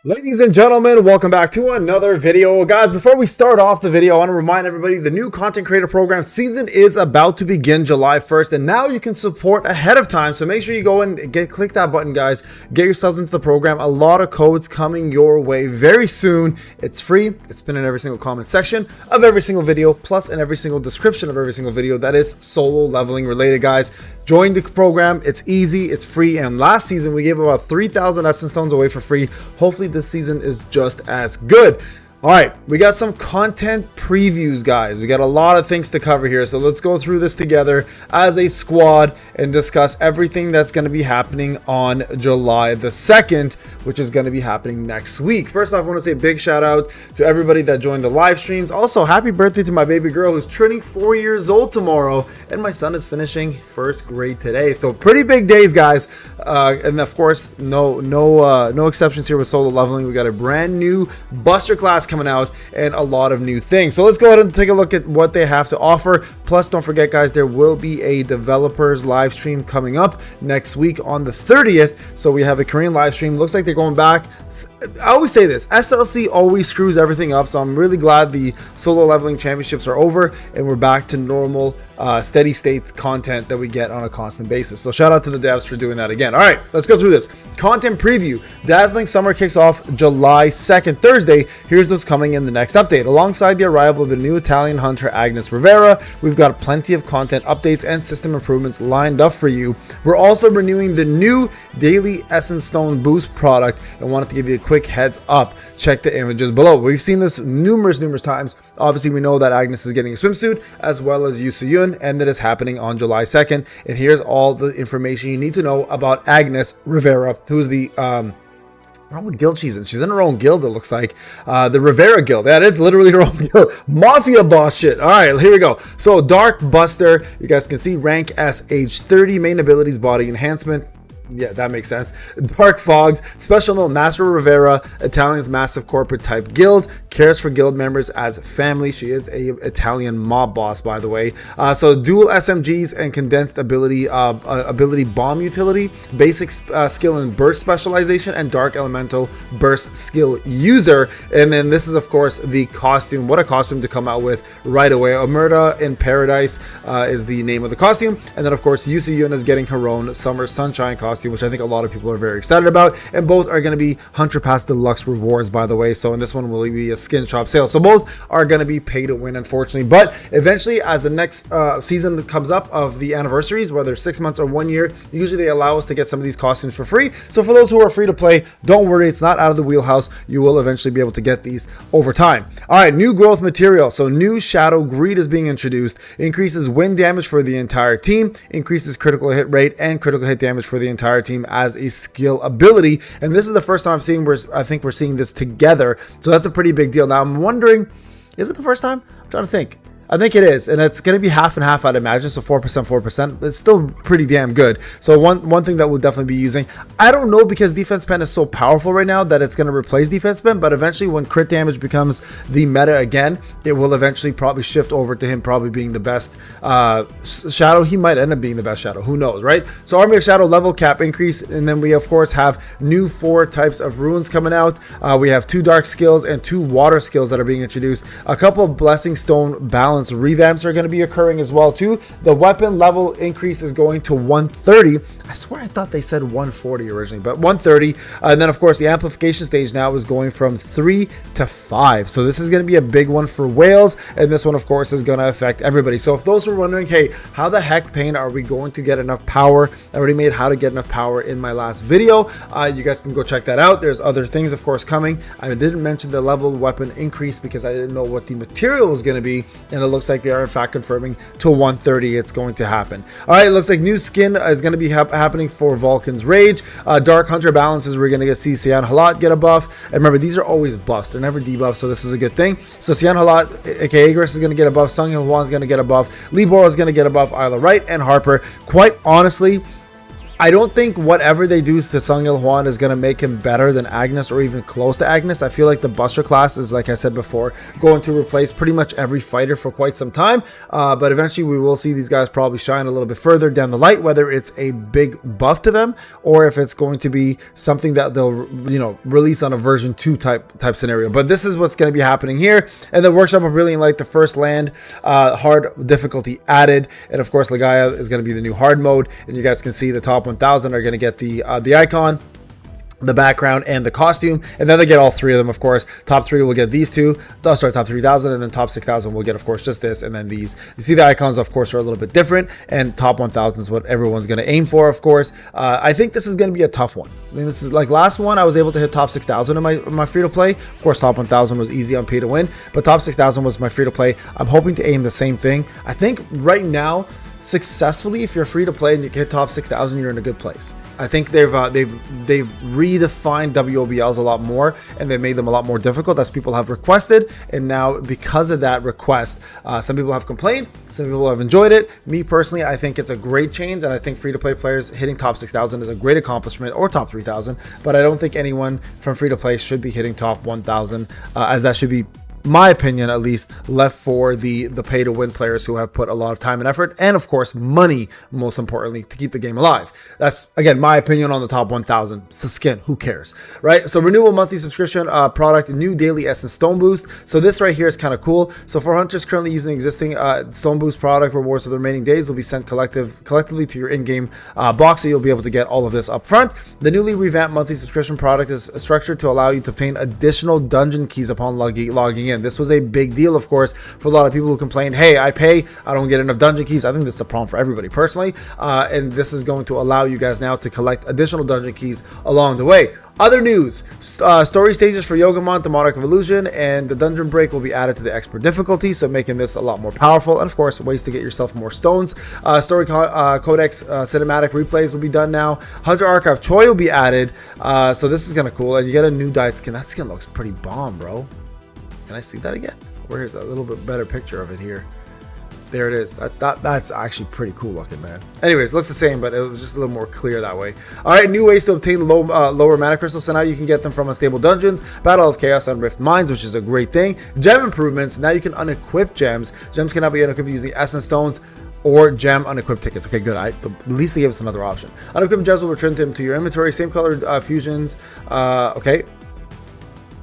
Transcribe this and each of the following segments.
Ladies and gentlemen, welcome back to another video. Guys, before we start off the video, I want to remind everybody the new content creator program season is about to begin July 1st, and now you can support ahead of time. So make sure you go and click that button, guys. Get yourselves into the program. A lot of codes coming your way very soon. It's free. It's been in every single comment section of every single video, plus in every single description of every single video that is solo leveling related, guys. Join the program. It's easy, it's free, and last season we gave about 3,000 essence stones away for free. Hopefully this season is just as good. All right, we got some content previews, guys. We got a lot of things to cover here, so let's go through this together as a squad and discuss everything that's going to be happening on July the 2nd, which is going to be happening next week. First off, I want to say a big shout out to everybody that joined the live streams. Also, happy birthday to my baby girl who's turning 4 years old tomorrow, and my son is finishing first grade today. So pretty big days, guys. And of course, no exceptions here with solo leveling. We got a brand new Buster class coming out and a lot of new things. So let's go ahead and take a look at what they have to offer. Plus, don't forget, guys, there will be a developers live stream coming up next week on the 30th. So we have a Korean live stream. Looks like they're going back. I always say this, SLC always screws everything up. So I'm really glad the solo leveling championships are over and we're back to normal steady state content that we get on a constant basis. So shout out to the devs for doing that again. All right, let's go through this content preview. Dazzling Summer kicks off July 2nd, Thursday. Here's what's coming in the next update. Alongside the arrival of the new Italian hunter Agnes Rivera, we've got plenty of content updates and system improvements lined up for you. We're also renewing the new daily Essence Stone Boost product and wanted to give you a quick heads up. Check the images below. We've seen this numerous times. Obviously, we know that Agnes is getting a swimsuit as well as Yu Soo-yoon, and that is happening on July 2nd. And here's all the information you need to know about Agnes Rivera, who is the I don't know what guild she's in. She's in her own guild, it looks like. The Rivera Guild. That is literally her own guild. Mafia boss shit. All right, here we go. So, Dark Buster. You guys can see rank S, age 30. Main abilities, body enhancement. Yeah, that makes sense. Dark Fogs, special note, Master Rivera, Italian's massive corporate type guild, cares for guild members as family. She is a Italian mob boss, by the way. So dual SMGs and condensed ability bomb utility, basic skill and burst specialization, and dark elemental burst skill user. And then this is of course the costume. What a costume to come out with right away. Omerta in Paradise is the name of the costume. And then of course Yu Soo-yoon is getting her own Summer Sunshine costume, which I think a lot of people are very excited about, and both are going to be Hunter Pass Deluxe rewards, by the way. So in this one will be a skin shop sale, so both are going to be pay to win, unfortunately. But eventually, as the next season comes up of the anniversaries, whether 6 months or 1 year, usually they allow us to get some of these costumes for free. So for those who are free to play, don't worry, it's not out of the wheelhouse. You will eventually be able to get these over time. All right, new growth material. So new Shadow Greed is being introduced, increases wind damage for the entire team, increases critical hit rate and critical hit damage for the entire team as a skill ability. And this is the first time I've seen I think we're seeing this together, so that's a pretty big deal. Now I'm wondering, is it the first time? I'm trying to think. I think it is, and it's going to be half and half, I'd imagine. So 4%. It's still pretty damn good. So one thing that we'll definitely be using. I don't know, because defense pen is so powerful right now that it's going to replace defense pen. But eventually, when crit damage becomes the meta again, it will eventually probably shift over to him probably being the best shadow. He might end up being the best shadow. Who knows, right? So Army of Shadow level cap increase, and then we of course have new 4 types of runes coming out. We have 2 dark skills and 2 water skills that are being introduced. A couple of blessing stone balance revamps are going to be occurring as well too. The weapon level increase is going to 130. I swear I thought they said 140 originally, but 130. And then of course the amplification stage now is going from 3 to 5. So this is going to be a big one for Wales, and this one of course is going to affect everybody. So if those were wondering, hey, how the heck, Payne, are we going to get enough power? I already made how to get enough power in my last video. You guys can go check that out. There's other things of course coming. I didn't mention the level weapon increase because I didn't know what the material was going to be, and it looks like they are in fact confirming to 130 it's going to happen. All right, it looks like new skin is going to be happening for Vulcan's Rage. Dark Hunter balances, we're going to see Sian Halat get a buff. And remember, these are always buffs, they're never debuffs, so this is a good thing. So Sian Halat, aka Igris, is going to get a buff. Sung Hyun Hwan is going to get a buff. Lee Bora is going to get a buff. Isla Wright and Harper. Quite honestly, I don't think whatever they do to Sung Il Hwan is going to make him better than Agnes or even close to Agnes. I feel like the Buster class is, like I said before, going to replace pretty much every fighter for quite some time. But eventually we will see these guys probably shine a little bit further down the light, whether it's a big buff to them or if it's going to be something that they'll, you know, release on a version 2 type scenario. But this is what's going to be happening here. And the workshop of really like the first land, hard difficulty added. And of course, Legaia is going to be the new hard mode. And you guys can see the top 1000 are going to get the icon, the background, and the costume, and then they get all three of them. Of course, top 3 will get these two, sorry, top 3000, and then top 6000 will get, of course, just this, and then these. You see the icons, of course, are a little bit different, and top 1000 is what everyone's going to aim for, of course. I think this is going to be a tough one. I mean, this is like last one, I was able to hit top 6000 in my free-to-play. Of course, top 1000 was easy on pay to win, but top 6000 was my free-to-play. I'm hoping to aim the same thing. I think right now, successfully, if you're free to play and you hit top 6000, you're in a good place. I think they've redefined WOBLs a lot more, and they made them a lot more difficult as people have requested. And now, because of that request, some people have complained, some people have enjoyed it. Me personally, I think it's a great change, and I think free to play players hitting top 6000 is a great accomplishment, or top 3000. But I don't think anyone from free to play should be hitting top 1000, as that should be, my opinion at least, left for the pay to win players who have put a lot of time and effort, and of course money, most importantly, to keep the game alive. That's, again, my opinion on the top 1000. It's the skin, who cares, right? So renewable monthly subscription product, new daily essence stone boost. So this right here is kind of cool. So for hunters currently using existing stone boost product, rewards for the remaining days will be sent collectively to your in-game box, so you'll be able to get all of this up front. The newly revamped monthly subscription product is structured to allow you to obtain additional dungeon keys upon logging in. This was a big deal, of course, for a lot of people who complained, hey, I pay, I don't get enough dungeon keys. I think this is a problem for everybody personally, and this is going to allow you guys now to collect additional dungeon keys along the way. Other news, story stages for Yogamont, the Monarch of Illusion, and the Dungeon Break will be added to the expert difficulty, so making this a lot more powerful. And of course, ways to get yourself more stones. Story Codex cinematic replays will be done now. Hunter Archive Choi will be added, so this is kind of cool. And you get a new dyed skin. That skin looks pretty bomb, bro. Can I see that again? Where's a little bit better picture of it here? There it is. That's actually pretty cool looking, man. Anyways, looks the same, but it was just a little more clear that way. All right, new ways to obtain lower mana crystals. So now you can get them from unstable dungeons, Battle of Chaos, and Rift Mines, which is a great thing. Gem improvements. Now you can unequip gems. Gems cannot be unequipped using essence stones or gem unequipped tickets. Okay, good. At least they gave us another option. Unequipped gems will return them to your inventory. Same color fusions. Okay.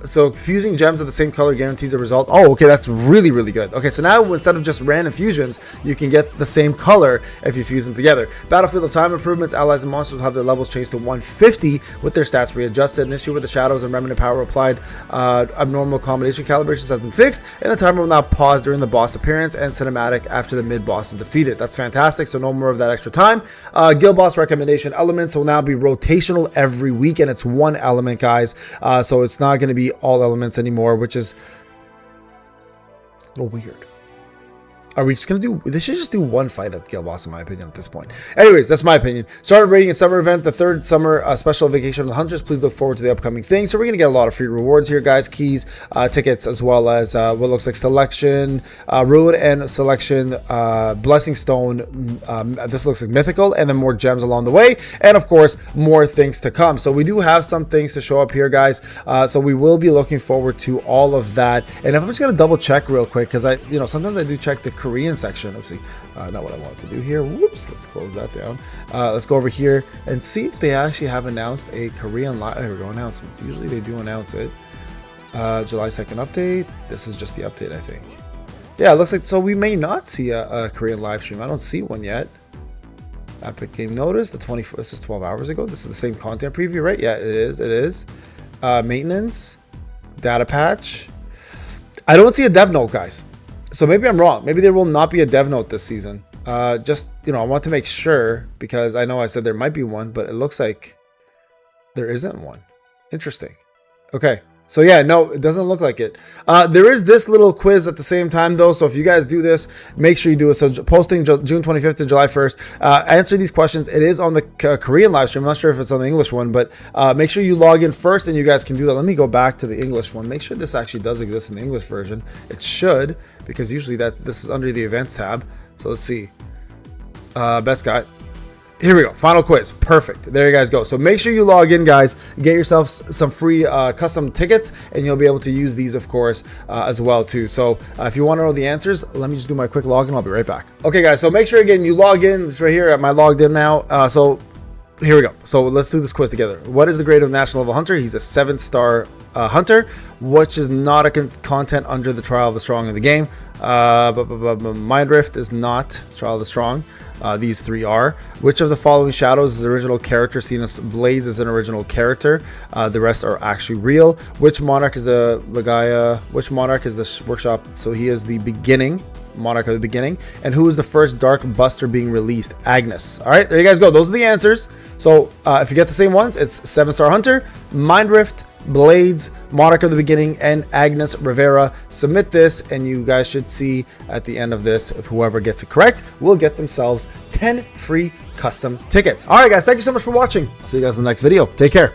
So fusing gems of the same color guarantees a result. Oh, okay, that's really, really good. Okay, so now instead of just random fusions, you can get the same color if you fuse them together. Battlefield of Time improvements. Allies and monsters will have their levels changed to 150 with their stats readjusted. An issue with the shadows and remnant power applied. Abnormal combination calibrations has been fixed, and the timer will now pause during the boss appearance and cinematic after the mid boss is defeated. That's fantastic. So no more of that extra time. Guild boss recommendation elements will now be rotational every week, and it's one element, guys. So it's not going to be all elements anymore, which is a little weird. Are we just gonna do? They should just do one fight at Guild Boss, in my opinion, at this point. Anyways, that's my opinion. Started rating a summer event, the third summer special vacation of the Hunters. Please look forward to the upcoming things. So we're gonna get a lot of free rewards here, guys. Keys, tickets, as well as what looks like selection, ruin and selection, blessing stone. This looks like mythical, and then more gems along the way, and of course more things to come. So we do have some things to show up here, guys. So we will be looking forward to all of that. And if I'm just gonna double check real quick, because sometimes I do check the Korean section. Oopsie, not what I wanted to do here. Whoops, let's close that down. Let's go over here and see if they actually have announced a Korean live. There we go, announcements. Usually they do announce it. July 2nd update. This is just the update, I think. Yeah, it looks like, so we may not see a Korean live stream. I don't see one yet. Epic Game Notice, the 24th. This is 12 hours ago. This is the same content preview, right? Yeah, it is. It is. Maintenance, data patch. I don't see a dev note, guys. So maybe I'm wrong. Maybe there will not be a dev note this season. I want to make sure, because I know I said there might be one, but it looks like there isn't one. Interesting. Okay. So yeah, no, it doesn't look like it. There is this little quiz at the same time, though. So if you guys do this, make sure you do it. So posting June 25th to July 1st. Answer these questions. It is on the Korean live stream. I'm not sure if it's on the English one, but make sure you log in first, and you guys can do that. Let me go back to the English one. Make sure this actually does exist in the English version. It should, because usually this is under the events tab. So let's see. Best guy. Here we go. Final quiz. Perfect. There you guys go. So make sure you log in, guys. Get yourself some free custom tickets, and you'll be able to use these, of course, as well too. So if you want to know the answers, let me just do my quick login. I'll be right back. Okay, guys. So make sure again you log in. It's right here. Am I logged in now? So here we go. So let's do this quiz together. What is the grade of National Level Hunter? He's a 7-star hunter, which is not a content under the Trial of the Strong in the game. Mind Rift is not Trial of the Strong. These three are. Which of the following shadows is the original character seen as Blades is an original character? The rest are actually real. Which monarch is the Legaia? Which monarch is the workshop? So he is the beginning. Monarch of the beginning. And who is the first Dark Buster being released? Agnes. All right, there you guys go. Those are the answers. So if you get the same ones, it's 7-star Hunter, Mind Rift, Blades, Monarch of the Beginning, and Agnes Rivera. Submit this, and you guys should see at the end of this, if whoever gets it correct will get themselves 10 free custom tickets. All right, guys, thank you so much for watching. I'll see you guys in the next video. Take care.